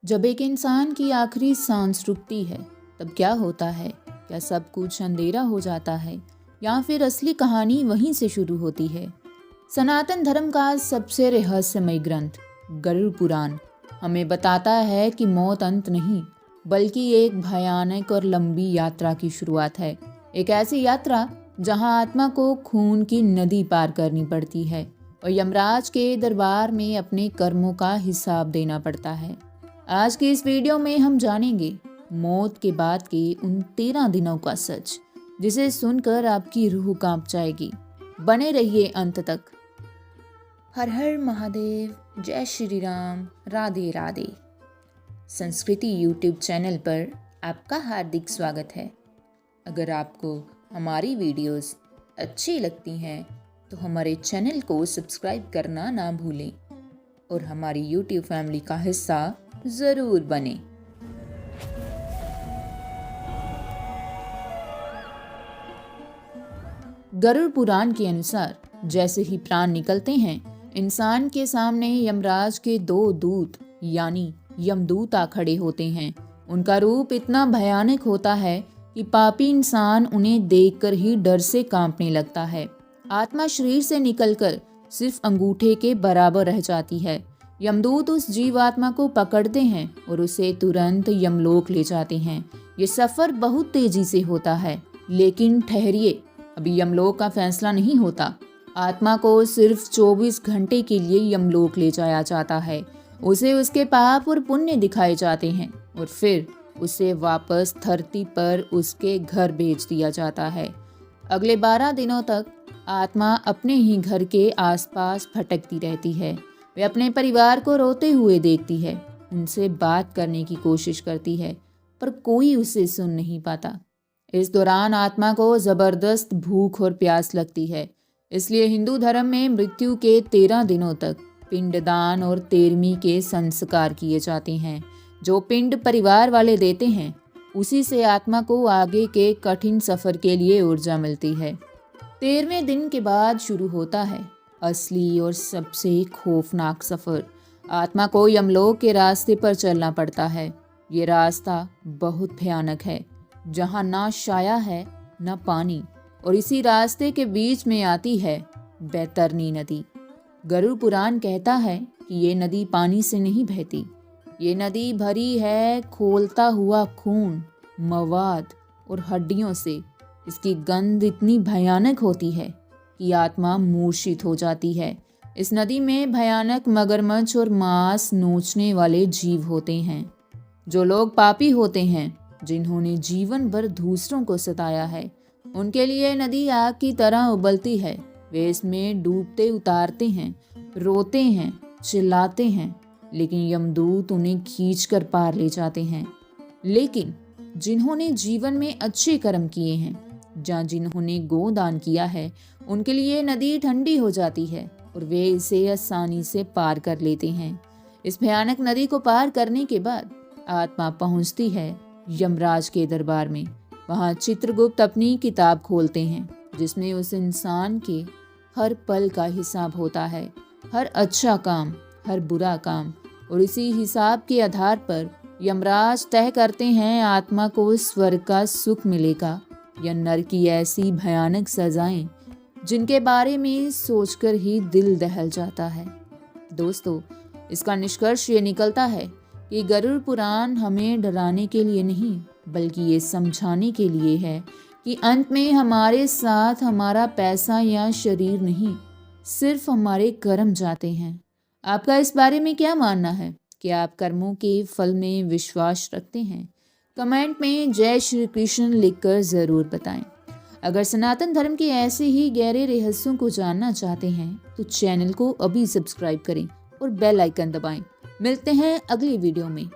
जब एक इंसान की आखिरी सांस रुकती है तब क्या होता है? क्या सब कुछ अंधेरा हो जाता है या फिर असली कहानी वहीं से शुरू होती है? सनातन धर्म का सबसे रहस्यमय ग्रंथ गरुड़ पुराण हमें बताता है कि मौत अंत नहीं बल्कि एक भयानक और लंबी यात्रा की शुरुआत है। एक ऐसी यात्रा जहां आत्मा को खून की नदी पार करनी पड़ती है और यमराज के दरबार में अपने कर्मों का हिसाब देना पड़ता है। आज की इस वीडियो में हम जानेंगे मौत के बाद के उन 13 दिनों का सच, जिसे सुनकर आपकी रूह कांप जाएगी। बने रहिए अंत तक। हर हर महादेव, जय श्री राम, राधे राधे। संस्कृति यूट्यूब चैनल पर आपका हार्दिक स्वागत है। अगर आपको हमारी वीडियोस अच्छी लगती हैं तो हमारे चैनल को सब्सक्राइब करना ना भूलें और हमारी यूट्यूब फैमिली का हिस्सा जरूर बने। गरुड़ पुराण के अनुसार जैसे ही प्राण निकलते हैं, इंसान के सामने यमराज के 2 दूत यानी यमदूत आ खड़े होते हैं। उनका रूप इतना भयानक होता है कि पापी इंसान उन्हें देखकर ही डर से कांपने लगता है। आत्मा शरीर से निकलकर सिर्फ अंगूठे के बराबर रह जाती है। यमदूत उस जीवात्मा को पकड़ते हैं और उसे तुरंत यमलोक ले जाते हैं। ये सफर बहुत तेजी से होता है, लेकिन ठहरिए, अभी यमलोक का फैसला नहीं होता। आत्मा को सिर्फ 24 घंटे के लिए यमलोक ले जाया जाता है। उसे उसके पाप और पुण्य दिखाए जाते हैं और फिर उसे वापस धरती पर उसके घर भेज दिया जाता है। अगले 12 दिनों तक आत्मा अपने ही घर के आसपास भटकती रहती है। वे अपने परिवार को रोते हुए देखती है, उनसे बात करने की कोशिश करती है, पर कोई उसे सुन नहीं पाता। इस दौरान आत्मा को जबरदस्त भूख और प्यास लगती है। इसलिए हिंदू धर्म में मृत्यु के 13 दिनों तक पिंडदान और 13वीं के संस्कार किए जाते हैं। जो पिंड परिवार वाले देते हैं, उसी से आत्मा को आगे के कठिन सफर के लिए ऊर्जा मिलती है। 13वें दिन के बाद शुरू होता है असली और सबसे खौफनाक सफर। आत्मा को यमलोक के रास्ते पर चलना पड़ता है। ये रास्ता बहुत भयानक है, जहाँ ना छाया है ना पानी, और इसी रास्ते के बीच में आती है बैतरनी नदी। गरुड़ पुराण कहता है कि ये नदी पानी से नहीं बहती। ये नदी भरी है खौलता हुआ खून, मवाद और हड्डियों से। इसकी गंध इतनी भयानक होती है कि आत्मा मूर्छित हो जाती है। इस नदी में भयानक मगरमच्छ और मांस नोचने वाले जीव होते हैं। जो लोग पापी होते हैं, जिन्होंने जीवन भर दूसरों को सताया है, उनके लिए नदी आग की तरह उबलती है। वे इसमें डूबते उतारते हैं, रोते हैं, चिल्लाते हैं, लेकिन यमदूत उन्हें खींचकर पार ले जाते हैं। लेकिन जिन्होंने जीवन में अच्छे कर्म किए हैं, जिन्होंने गोदान किया है, उनके लिए नदी ठंडी हो जाती है और वे इसे आसानी से पार कर लेते हैं। इस भयानक नदी को पार करने के बाद आत्मा पहुंचती है यमराज के दरबार में। वहां चित्रगुप्त अपनी किताब खोलते हैं, जिसमें उस इंसान के हर पल का हिसाब होता है, हर अच्छा काम, हर बुरा काम, और इसी हिसाब के आधार पर यमराज तय करते हैं आत्मा को स्वर्ग का सुख मिलेगा या नरक की ऐसी भयानक सजाएं जिनके बारे में सोचकर ही दिल दहल जाता है। दोस्तों, इसका निष्कर्ष ये निकलता है कि गरुड़ पुराण हमें डराने के लिए नहीं बल्कि ये समझाने के लिए है कि अंत में हमारे साथ हमारा पैसा या शरीर नहीं, सिर्फ हमारे कर्म जाते हैं। आपका इस बारे में क्या मानना है? क्या आप कर्मों के फल में विश्वास रखते हैं? कमेंट में जय श्री कृष्ण लिखकर ज़रूर बताएं। अगर सनातन धर्म के ऐसे ही गहरे रहस्यों को जानना चाहते हैं तो चैनल को अभी सब्सक्राइब करें और बेल आइकन दबाएं। मिलते हैं अगली वीडियो में।